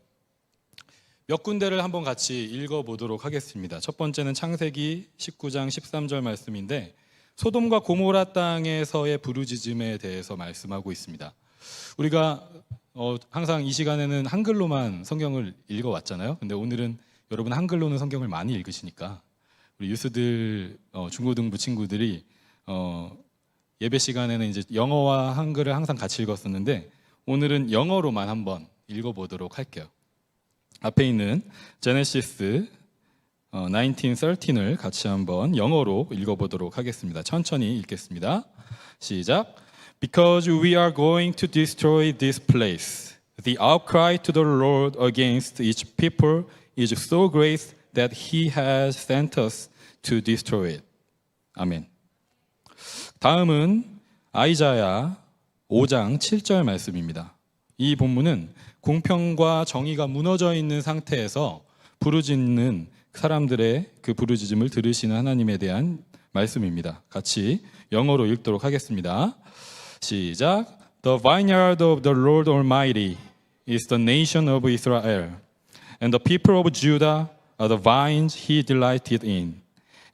Speaker 5: 몇 군데를 한번 같이 읽어보도록 하겠습니다. 첫 번째는 창세기 19장 13절 말씀인데 소돔과 고모라 땅에서의 부르짖음에 대해서 말씀하고 있습니다. 우리가 항상 이 시간에는 한글로만 성경을 읽어왔잖아요. 근데 오늘은 여러분 한글로는 성경을 많이 읽으시니까 우리 유스들 중고등부 친구들이 예배 시간에는 이제 영어와 한글을 항상 같이 읽었었는데 오늘은 영어로만 한번 읽어보도록 할게요. 앞에 있는 제네시스 1913을 같이 한번 영어로 읽어보도록 하겠습니다. 천천히 읽겠습니다. 시작. Because we are going to destroy this place, the outcry to the Lord against each people is so great that He has sent us to destroy it. 아멘. 다음은 아이자야 5장 7절 말씀입니다. 이 본문은 공평과 정의가 무너져 있는 상태에서 부르짖는 사람들의 그 부르짖음을 들으시는 하나님에 대한 말씀입니다. 같이 영어로 읽도록 하겠습니다. 시작. The vineyard of the Lord Almighty is the nation of Israel, and the people of Judah are the vines He delighted in.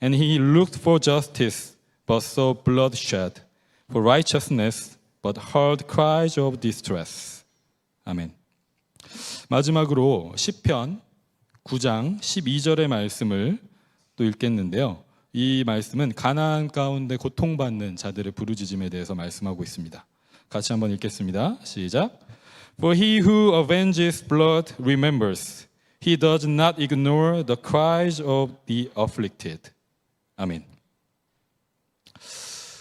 Speaker 5: And He looked for justice, but saw bloodshed, for righteousness, but heard cries of distress. 아멘. 마지막으로 시편 9장 12절의 말씀을 또 읽겠는데요. 이 말씀은 가나안 가운데 고통받는 자들의 부르짖음에 대해서 말씀하고 있습니다. 같이 한번 읽겠습니다. 시작. For he who avenges blood remembers. He does not ignore the cries of the afflicted. 아멘.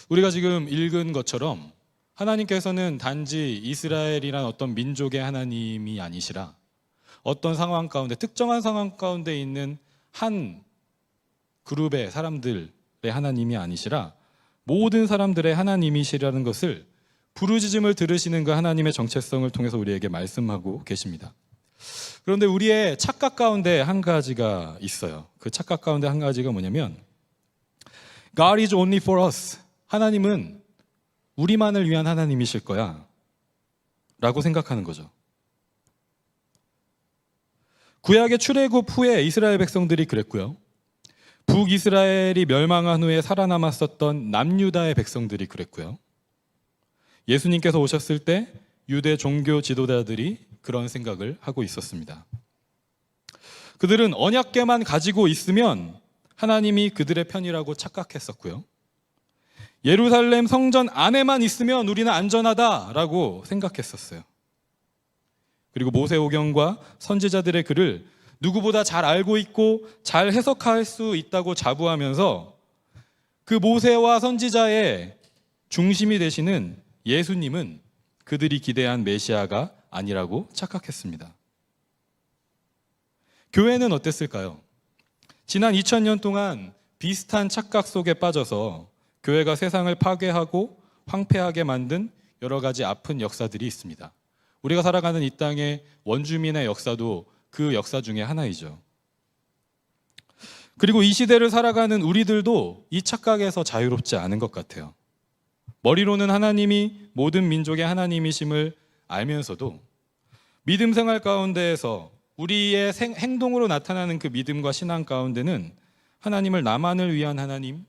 Speaker 5: 우리가 지금 읽은 것처럼 하나님께서는 단지 이스라엘이란 어떤 민족의 하나님이 아니시라 어떤 상황 가운데 특정한 상황 가운데 있는 한 그룹의 사람들의 하나님이 아니시라 모든 사람들의 하나님이시라는 것을 부르짖음을 들으시는 그 하나님의 정체성을 통해서 우리에게 말씀하고 계십니다. 그런데 우리의 착각 가운데 한 가지가 있어요. 그 착각 가운데 한 가지가 뭐냐면 God is only for us. 하나님은 우리만을 위한 하나님이실 거야 라고 생각하는 거죠. 구약의 출애굽 후에 이스라엘 백성들이 그랬고요. 북이스라엘이 멸망한 후에 살아남았었던 남유다의 백성들이 그랬고요. 예수님께서 오셨을 때 유대 종교 지도자들이 그런 생각을 하고 있었습니다. 그들은 언약궤만 가지고 있으면 하나님이 그들의 편이라고 착각했었고요. 예루살렘 성전 안에만 있으면 우리는 안전하다라고 생각했었어요. 그리고 모세오경과 선지자들의 글을 누구보다 잘 알고 있고 잘 해석할 수 있다고 자부하면서 그 모세와 선지자의 중심이 되시는 예수님은 그들이 기대한 메시아가 아니라고 착각했습니다. 교회는 어땠을까요? 지난 2000년 동안 비슷한 착각 속에 빠져서 교회가 세상을 파괴하고 황폐하게 만든 여러 가지 아픈 역사들이 있습니다. 우리가 살아가는 이 땅의 원주민의 역사도 그 역사 중에 하나이죠. 그리고 이 시대를 살아가는 우리들도 이 착각에서 자유롭지 않은 것 같아요. 머리로는 하나님이 모든 민족의 하나님이심을 알면서도 믿음 생활 가운데에서 우리의 행동으로 나타나는 그 믿음과 신앙 가운데는 하나님을 나만을 위한 하나님,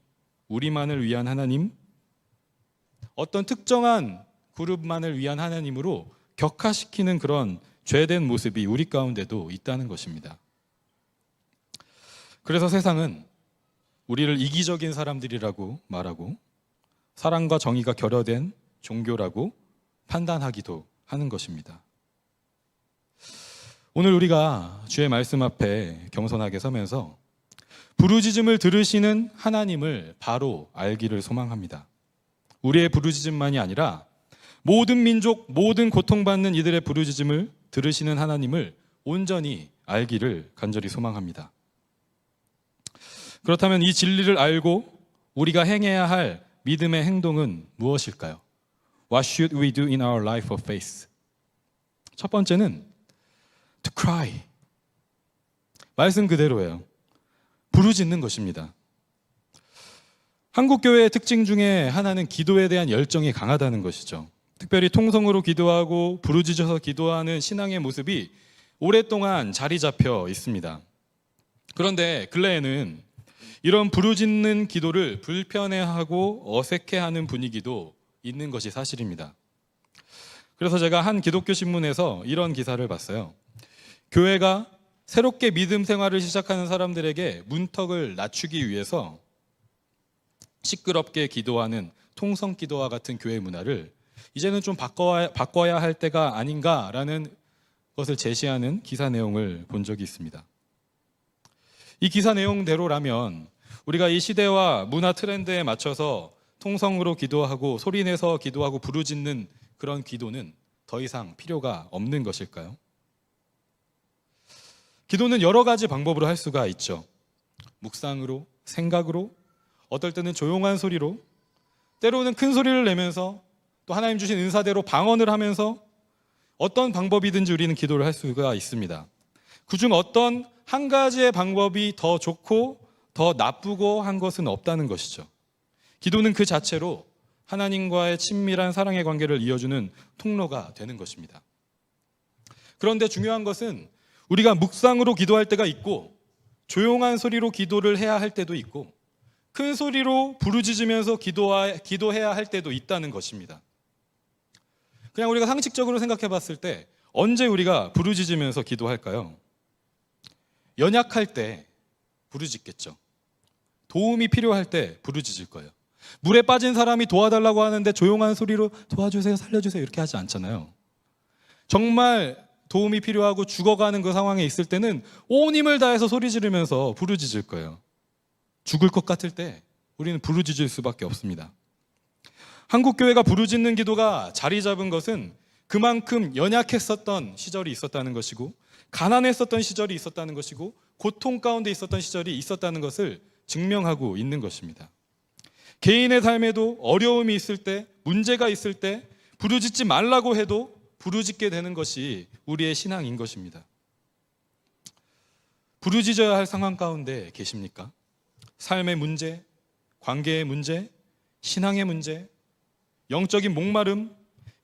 Speaker 5: 우리만을 위한 하나님, 어떤 특정한 그룹만을 위한 하나님으로 격화시키는 그런 죄된 모습이 우리 가운데도 있다는 것입니다. 그래서 세상은 우리를 이기적인 사람들이라고 말하고 사랑과 정의가 결여된 종교라고 판단하기도 하는 것입니다. 오늘 우리가 주의 말씀 앞에 겸손하게 서면서 부르짖음을 들으시는 하나님을 바로 알기를 소망합니다. 우리의 부르짖음만이 아니라 모든 민족, 모든 고통받는 이들의 부르짖음을 들으시는 하나님을 온전히 알기를 간절히 소망합니다. 그렇다면 이 진리를 알고 우리가 행해야 할 믿음의 행동은 무엇일까요? What should we do in our life of faith? 첫 번째는 to cry. 말씀 그대로예요. 부르짖는 것입니다. 한국 교회의 특징 중에 하나는 기도에 대한 열정이 강하다는 것이죠. 특별히 통성으로 기도하고 부르짖어서 기도하는 신앙의 모습이 오랫동안 자리 잡혀 있습니다. 그런데 근래에는 이런 부르짖는 기도를 불편해하고 어색해하는 분위기도 있는 것이 사실입니다. 그래서 제가 한 기독교 신문에서 이런 기사를 봤어요. 교회가 새롭게 믿음 생활을 시작하는 사람들에게 문턱을 낮추기 위해서 시끄럽게 기도하는 통성 기도와 같은 교회 문화를 이제는 좀 바꿔야 할 때가 아닌가라는 것을 제시하는 기사 내용을 본 적이 있습니다. 이 기사 내용대로라면 우리가 이 시대와 문화 트렌드에 맞춰서 통성으로 기도하고 소리내서 기도하고 부르짖는 그런 기도는 더 이상 필요가 없는 것일까요? 기도는 여러 가지 방법으로 할 수가 있죠. 묵상으로, 생각으로, 어떨 때는 조용한 소리로, 때로는 큰 소리를 내면서 또 하나님 주신 은사대로 방언을 하면서 어떤 방법이든지 우리는 기도를 할 수가 있습니다. 그중 어떤 한 가지의 방법이 더 좋고 더 나쁘고 한 것은 없다는 것이죠. 기도는 그 자체로 하나님과의 친밀한 사랑의 관계를 이어주는 통로가 되는 것입니다. 그런데 중요한 것은 우리가 묵상으로 기도할 때가 있고 조용한 소리로 기도를 해야 할 때도 있고 큰 소리로 부르짖으면서 기도해야 할 때도 있다는 것입니다. 그냥 우리가 상식적으로 생각해 봤을 때 언제 우리가 부르짖으면서 기도할까요? 연약할 때 부르짖겠죠. 도움이 필요할 때 부르짖을 거예요. 물에 빠진 사람이 도와달라고 하는데 조용한 소리로 도와주세요, 살려주세요 이렇게 하지 않잖아요. 정말 도움이 필요하고 죽어가는 그 상황에 있을 때는 온 힘을 다해서 소리 지르면서 부르짖을 거예요. 죽을 것 같을 때 우리는 부르짖을 수밖에 없습니다. 한국 교회가 부르짖는 기도가 자리 잡은 것은 그만큼 연약했었던 시절이 있었다는 것이고 가난했었던 시절이 있었다는 것이고 고통 가운데 있었던 시절이 있었다는 것을 증명하고 있는 것입니다. 개인의 삶에도 어려움이 있을 때, 문제가 있을 때 부르짖지 말라고 해도 부르짖게 되는 것이 우리의 신앙인 것입니다. 부르짖어야 할 상황 가운데 계십니까? 삶의 문제, 관계의 문제, 신앙의 문제, 영적인 목마름,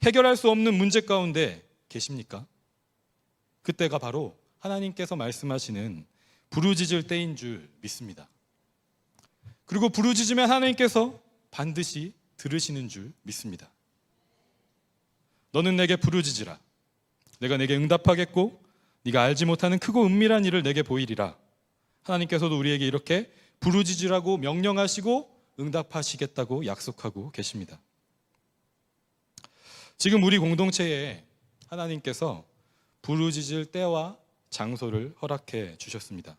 Speaker 5: 해결할 수 없는 문제 가운데 계십니까? 그때가 바로 하나님께서 말씀하시는 부르짖을 때인 줄 믿습니다. 그리고 부르짖으면 하나님께서 반드시 들으시는 줄 믿습니다. 너는 내게 부르짖으라. 내가 내게 응답하겠고 네가 알지 못하는 크고 은밀한 일을 내게 보이리라. 하나님께서도 우리에게 이렇게 부르짖으라고 명령하시고 응답하시겠다고 약속하고 계십니다. 지금 우리 공동체에 하나님께서 부르짖을 때와 장소를 허락해 주셨습니다.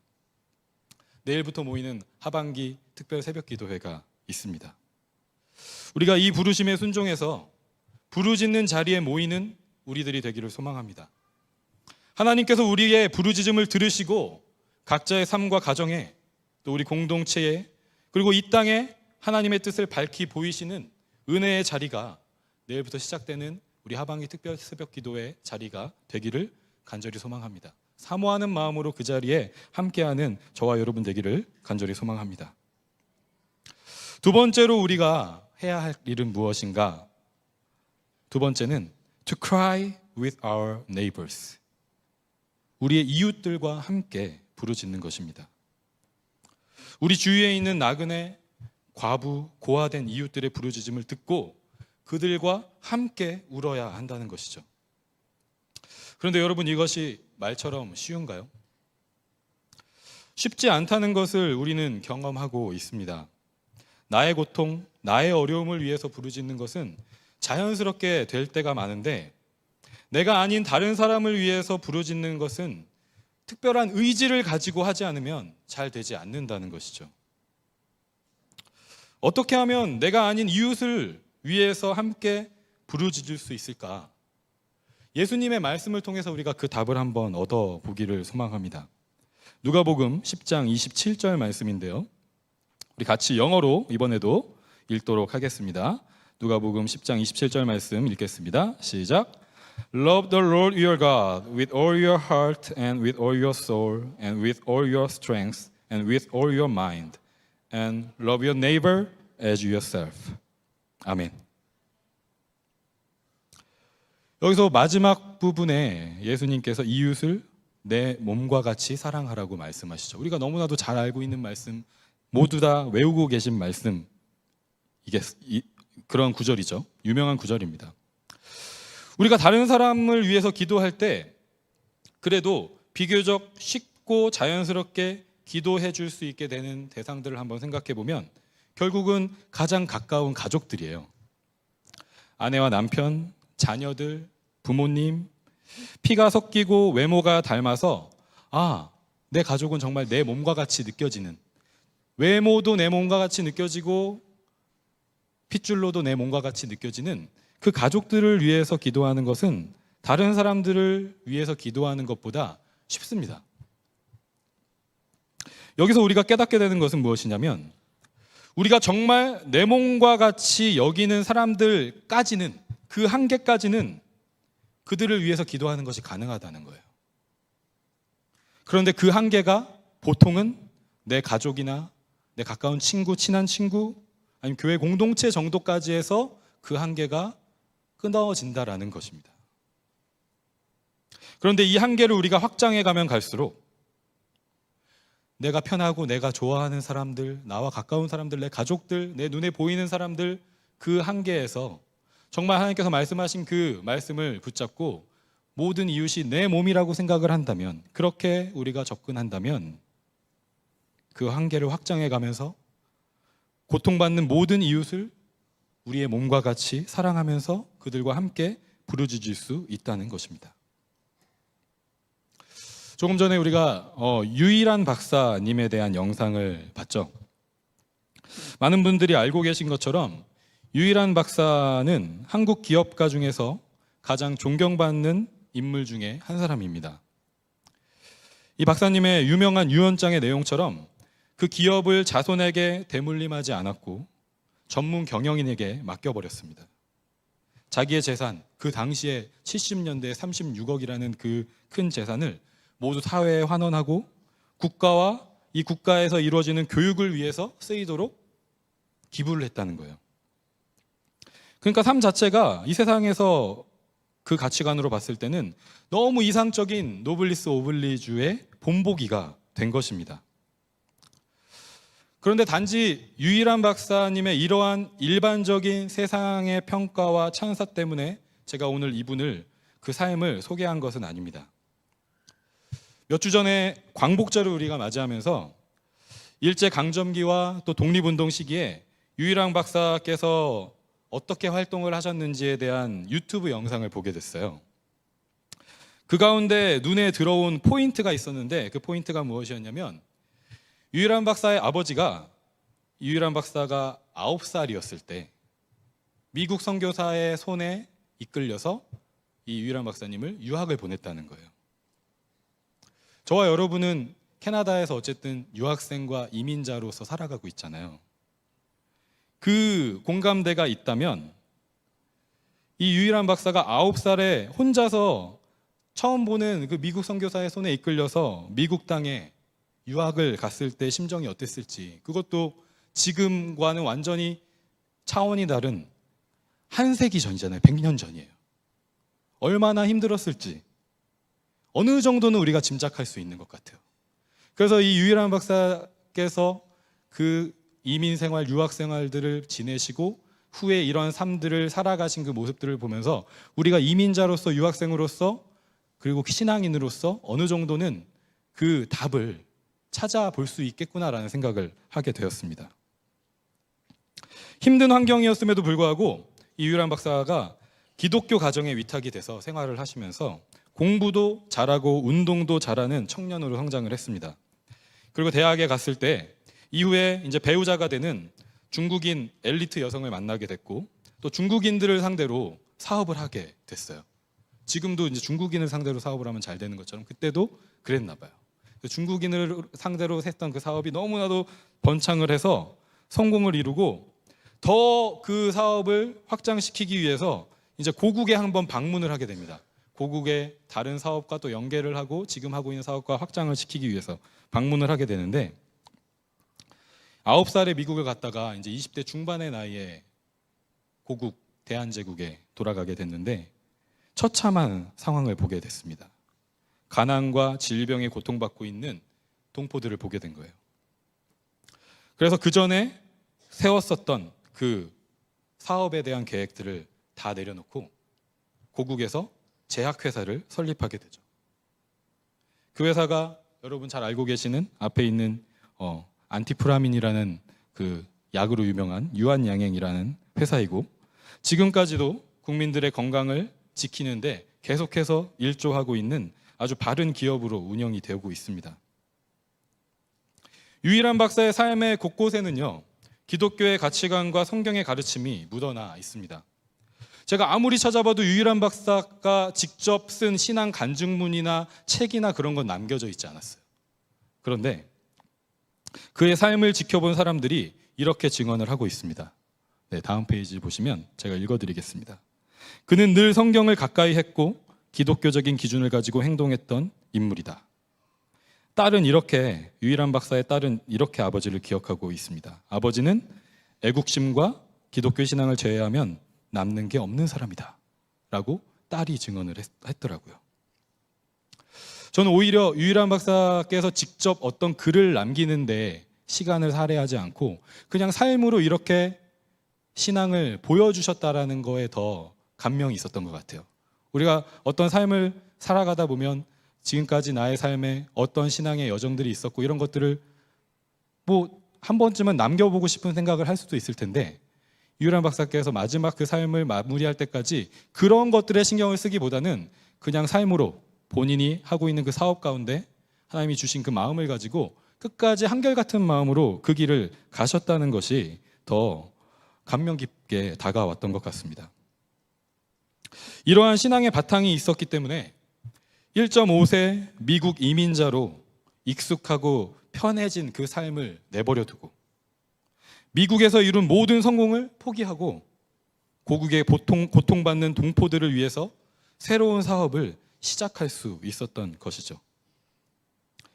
Speaker 5: 내일부터 모이는 하반기 특별 새벽 기도회가 있습니다. 우리가 이 부르심에 순종해서 부르짖는 자리에 모이는 우리들이 되기를 소망합니다. 하나님께서 우리의 부르짖음을 들으시고 각자의 삶과 가정에 또 우리 공동체에 그리고 이 땅에 하나님의 뜻을 밝히 보이시는 은혜의 자리가 내일부터 시작되는 우리 하반기 특별 새벽 기도회 자리가 되기를 간절히 소망합니다. 사모하는 마음으로 그 자리에 함께하는 저와 여러분 되기를 간절히 소망합니다. 두 번째로 우리가 해야 할 일은 무엇인가? 두 번째는 to cry with our neighbors. 우리의 이웃들과 함께 부르짖는 것입니다. 우리 주위에 있는 나그네, 과부, 고아된 이웃들의 부르짖음을 듣고 그들과 함께 울어야 한다는 것이죠. 그런데 여러분, 이것이 말처럼 쉬운가요? 쉽지 않다는 것을 우리는 경험하고 있습니다. 나의 고통, 나의 어려움을 위해서 부르짖는 것은 자연스럽게 될 때가 많은데 내가 아닌 다른 사람을 위해서 부르짖는 것은 특별한 의지를 가지고 하지 않으면 잘 되지 않는다는 것이죠. 어떻게 하면 내가 아닌 이웃을 위해서 함께 부르짖을 수 있을까? 예수님의 말씀을 통해서 우리가 그 답을 한번 얻어보기를 소망합니다. 누가복음 10장 27절 말씀인데요. 우리 같이 영어로 이번에도 읽도록 하겠습니다. 누가복음 10장 27절 말씀 읽겠습니다. 시작. Love the Lord your God with all your heart and with all your soul and with all your strength and with all your mind and love your neighbor as yourself. 아멘. 여기서 마지막 부분에 예수님께서 이웃을 내 몸과 같이 사랑하라고 말씀하시죠. 우리가 너무나도 잘 알고 있는 말씀, 모두 다 외우고 계신 말씀, 그런 구절이죠. 유명한 구절입니다. 우리가 다른 사람을 위해서 기도할 때 그래도 비교적 쉽고 자연스럽게 기도해 줄 수 있게 되는 대상들을 한번 생각해 보면 결국은 가장 가까운 가족들이에요. 아내와 남편, 자녀들, 부모님, 피가 섞이고 외모가 닮아서 내 가족은 정말 내 몸과 같이 느껴지는, 외모도 내 몸과 같이 느껴지고 핏줄로도 내 몸과 같이 느껴지는 그 가족들을 위해서 기도하는 것은 다른 사람들을 위해서 기도하는 것보다 쉽습니다. 여기서 우리가 깨닫게 되는 것은 무엇이냐면 우리가 정말 내 몸과 같이 여기는 사람들까지는, 그 한계까지는 그들을 위해서 기도하는 것이 가능하다는 거예요. 그런데 그 한계가 보통은 내 가족이나 내 가까운 친구, 친한 친구, 아니면 교회 공동체 정도까지 해서 그 한계가 끊어진다라는 것입니다. 그런데 이 한계를 우리가 확장해 가면 갈수록 내가 편하고 내가 좋아하는 사람들, 나와 가까운 사람들, 내 가족들, 내 눈에 보이는 사람들, 그 한계에서 정말 하나님께서 말씀하신 그 말씀을 붙잡고 모든 이웃이 내 몸이라고 생각을 한다면, 그렇게 우리가 접근한다면 그 한계를 확장해 가면서 고통받는 모든 이웃을 우리의 몸과 같이 사랑하면서 그들과 함께 부르짖을 수 있다는 것입니다. 조금 전에 우리가 유일한 박사님에 대한 영상을 봤죠. 많은 분들이 알고 계신 것처럼 유일한 박사는 한국 기업가 중에서 가장 존경받는 인물 중에 한 사람입니다. 이 박사님의 유명한 유언장의 내용처럼 그 기업을 자손에게 대물림하지 않았고 전문 경영인에게 맡겨버렸습니다. 자기의 재산, 그 당시에 70년대에 36억이라는 그 큰 재산을 모두 사회에 환원하고 국가와 이 국가에서 이루어지는 교육을 위해서 쓰이도록 기부를 했다는 거예요. 그러니까 삶 자체가 이 세상에서 그 가치관으로 봤을 때는 너무 이상적인 노블리스 오블리주의 본보기가 된 것입니다. 그런데 단지 유일한 박사님의 이러한 일반적인 세상의 평가와 찬사 때문에 제가 오늘 이분을, 그 삶을 소개한 것은 아닙니다. 몇 주 전에 광복절을 우리가 맞이하면서 일제강점기와 또 독립운동 시기에 유일한 박사께서 어떻게 활동을 하셨는지에 대한 유튜브 영상을 보게 됐어요. 그 가운데 눈에 들어온 포인트가 있었는데 그 포인트가 무엇이었냐면 유일한 박사의 아버지가 유일한 박사가 9살이었을 때 미국 선교사의 손에 이끌려서 이 유일한 박사님을 유학을 보냈다는 거예요. 저와 여러분은 캐나다에서 어쨌든 유학생과 이민자로서 살아가고 있잖아요. 그 공감대가 있다면 이 유일한 박사가 9살에 혼자서 처음 보는 그 미국 선교사의 손에 이끌려서 미국 땅에 유학을 갔을 때 심정이 어땠을지, 그것도 지금과는 완전히 차원이 다른 한 세기 전이잖아요. 100년 전이에요. 얼마나 힘들었을지 어느 정도는 우리가 짐작할 수 있는 것 같아요. 그래서 이 유일한 박사께서 그 이민 생활, 유학 생활들을 지내시고 후에 이러한 삶들을 살아가신 그 모습들을 보면서 우리가 이민자로서, 유학생으로서, 그리고 신앙인으로서 어느 정도는 그 답을 찾아볼 수 있겠구나라는 생각을 하게 되었습니다. 힘든 환경이었음에도 불구하고 이 유일한 박사가 기독교 가정에 위탁이 돼서 생활을 하시면서 공부도 잘하고 운동도 잘하는 청년으로 성장을 했습니다. 그리고 대학에 갔을 때 이후에 이제 배우자가 되는 중국인 엘리트 여성을 만나게 됐고 또 중국인들을 상대로 사업을 하게 됐어요. 지금도 이제 중국인을 상대로 사업을 하면 잘 되는 것처럼 그때도 그랬나 봐요. 중국인을 상대로 했던 그 사업이 너무나도 번창을 해서 성공을 이루고 더 그 사업을 확장시키기 위해서 이제 고국에 한번 방문을 하게 됩니다. 고국의 다른 사업과 또 연계를 하고 지금 하고 있는 사업과 확장을 시키기 위해서 방문을 하게 되는데 9살에 미국을 갔다가 이제 20대 중반의 나이에 고국 대한제국에 돌아가게 됐는데 처참한 상황을 보게 됐습니다. 가난과 질병에 고통받고 있는 동포들을 보게 된 거예요. 그래서 그 전에 세웠었던 그 사업에 대한 계획들을 다 내려놓고 고국에서 제약회사를 설립하게 되죠. 그 회사가 여러분 잘 알고 계시는 앞에 있는 안티프라민이라는 그 약으로 유명한 유한양행이라는 회사이고, 지금까지도 국민들의 건강을 지키는데 계속해서 일조하고 있는 아주 바른 기업으로 운영이 되고 있습니다. 유일한 박사의 삶의 곳곳에는요, 기독교의 가치관과 성경의 가르침이 묻어나 있습니다. 제가 아무리 찾아봐도 유일한 박사가 직접 쓴 신앙 간증문이나 책이나 그런 건 남겨져 있지 않았어요. 그런데 그의 삶을 지켜본 사람들이 이렇게 증언을 하고 있습니다. 네, 다음 페이지 보시면 제가 읽어드리겠습니다. 그는 늘 성경을 가까이 했고 기독교적인 기준을 가지고 행동했던 인물이다. 유일한 박사의 딸은 이렇게 아버지를 기억하고 있습니다. 아버지는 애국심과 기독교 신앙을 제외하면 남는 게 없는 사람이다 라고 딸이 증언을 했더라고요. 저는 오히려 유일한 박사께서 직접 어떤 글을 남기는데 시간을 살해하지 않고 그냥 삶으로 이렇게 신앙을 보여주셨다라는 거에 더 감명이 있었던 것 같아요. 우리가 어떤 삶을 살아가다 보면 지금까지 나의 삶에 어떤 신앙의 여정들이 있었고 이런 것들을 한 번쯤은 남겨보고 싶은 생각을 할 수도 있을 텐데, 유일한 박사께서 마지막 그 삶을 마무리할 때까지 그런 것들에 신경을 쓰기보다는 그냥 삶으로 본인이 하고 있는 그 사업 가운데 하나님이 주신 그 마음을 가지고 끝까지 한결같은 마음으로 그 길을 가셨다는 것이 더 감명 깊게 다가왔던 것 같습니다. 이러한 신앙의 바탕이 있었기 때문에 1.5세 미국 이민자로 익숙하고 편해진 그 삶을 내버려 두고 미국에서 이룬 모든 성공을 포기하고 고국의 고통받는 동포들을 위해서 새로운 사업을 시작할 수 있었던 것이죠.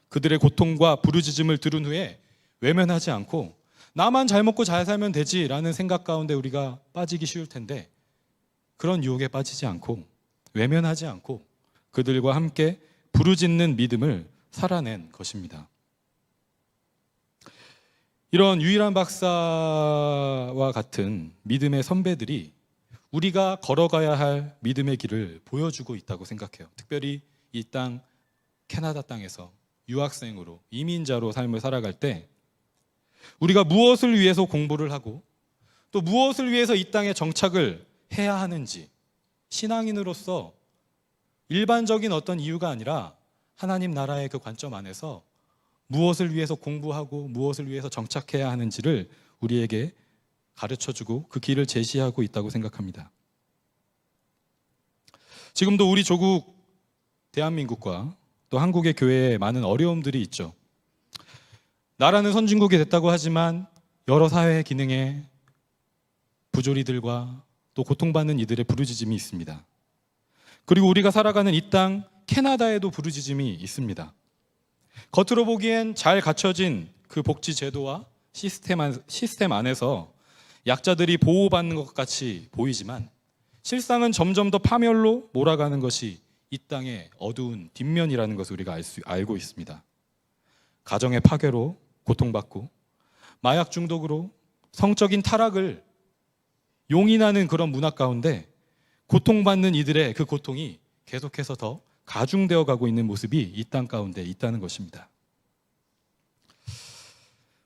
Speaker 5: 그들의 고통과 부르짖음을 들은 후에 외면하지 않고 나만 잘 먹고 잘 살면 되지라는 생각 가운데 우리가 빠지기 쉬울 텐데, 그런 유혹에 빠지지 않고 외면하지 않고 그들과 함께 부르짖는 믿음을 살아낸 것입니다. 이런 유일한 박사와 같은 믿음의 선배들이 우리가 걸어가야 할 믿음의 길을 보여주고 있다고 생각해요. 특별히 이 땅, 캐나다 땅에서 유학생으로 이민자로 삶을 살아갈 때 우리가 무엇을 위해서 공부를 하고 또 무엇을 위해서 이 땅에 정착을 해야 하는지, 신앙인으로서 일반적인 어떤 이유가 아니라 하나님 나라의 그 관점 안에서 무엇을 위해서 공부하고 무엇을 위해서 정착해야 하는지를 우리에게 가르쳐주고 그 길을 제시하고 있다고 생각합니다. 지금도 우리 조국 대한민국과 또 한국의 교회에 많은 어려움들이 있죠. 나라는 선진국이 됐다고 하지만 여러 사회 기능에 부조리들과 또 고통받는 이들의 부르짖음이 있습니다. 그리고 우리가 살아가는 이 땅 캐나다에도 부르짖음이 있습니다. 겉으로 보기엔 잘 갖춰진 그 복지 제도와 시스템 안에서 약자들이 보호받는 것 같이 보이지만 실상은 점점 더 파멸로 몰아가는 것이 이 땅의 어두운 뒷면이라는 것을 우리가 알고 있습니다. 가정의 파괴로 고통받고 마약 중독으로 성적인 타락을 용인하는 그런 문화 가운데 고통받는 이들의 그 고통이 계속해서 더 가중되어 가고 있는 모습이 이 땅 가운데 있다는 것입니다.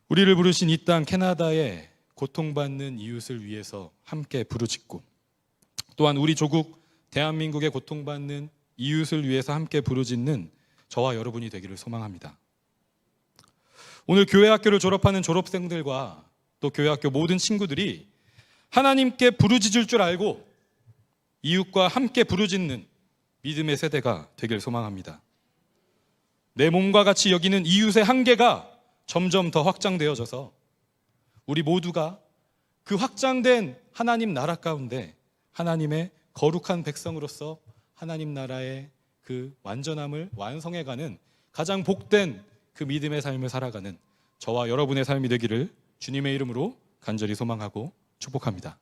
Speaker 5: 우리를 부르신 이 땅 캐나다의 고통받는 이웃을 위해서 함께 부르짖고, 또한 우리 조국 대한민국의 고통받는 이웃을 위해서 함께 부르짖는 저와 여러분이 되기를 소망합니다. 오늘 교회학교를 졸업하는 졸업생들과 또 교회학교 모든 친구들이 하나님께 부르짖을 줄 알고 이웃과 함께 부르짖는 믿음의 세대가 되길 소망합니다. 내 몸과 같이 여기는 이웃의 한계가 점점 더 확장되어져서 우리 모두가 그 확장된 하나님 나라 가운데 하나님의 거룩한 백성으로서 하나님 나라의 그 완전함을 완성해가는 가장 복된 그 믿음의 삶을 살아가는 저와 여러분의 삶이 되기를 주님의 이름으로 간절히 소망하고 축복합니다.